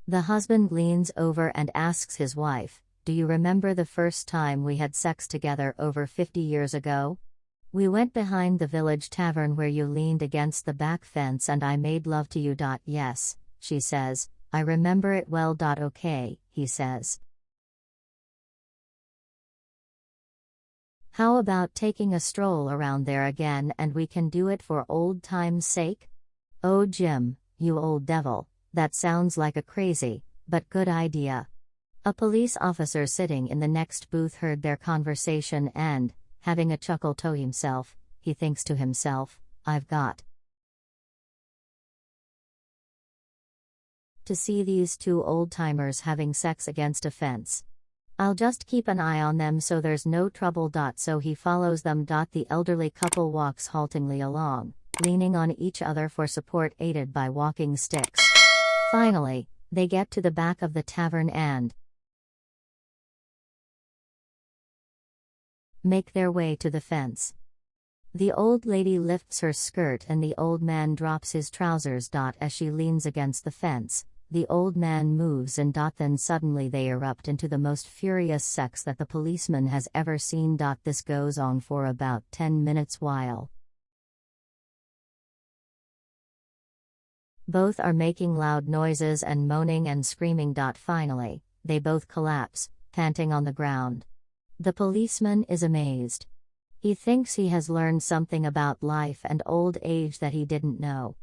The husband leans over and asks his wife, "Do you remember the first time we had sex together over 50 years ago? We went behind the village tavern where you leaned against the back fence and I made love to you. Yes," she says, "I remember it well. Okay," he says. "How about taking a stroll around there again and we can do it for old time's sake?" "Oh Jim, you old devil, that sounds like a crazy, but good idea." A police officer sitting in the next booth heard their conversation and, having a chuckle to himself, he thinks to himself, "I've got to see these two old-timers having sex against a fence. I'll just keep an eye on them so there's no trouble. So he follows them. The elderly couple walks haltingly along, leaning on each other for support aided by walking sticks. Finally, they get to the back of the tavern and make their way to the fence. The old lady lifts her skirt and the old man drops his trousers. As she leans against the fence, the old man moves and then suddenly they erupt into the most furious sex that the policeman has ever seen. This goes on for about 10 minutes while both are making loud noises and moaning and screaming. Finally, they both collapse, panting on the ground. The policeman is amazed. He thinks he has learned something about life and old age that he didn't know.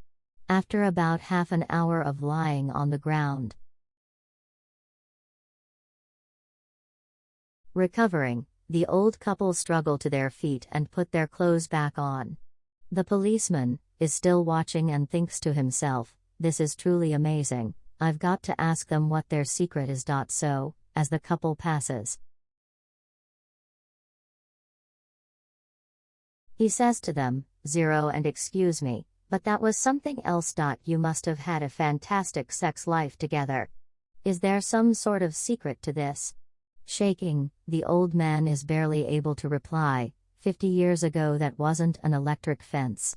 After about half an hour of lying on the ground, recovering, the old couple struggle to their feet and put their clothes back on. The policeman is still watching and thinks to himself, "This is truly amazing, I've got to ask them what their secret is." So, as the couple passes, he says to them, "Zero and excuse me, but that was something else. You must have had a fantastic sex life together. Is there some sort of secret to this?" Shaking, the old man is barely able to reply, "50 years ago that wasn't an electric fence."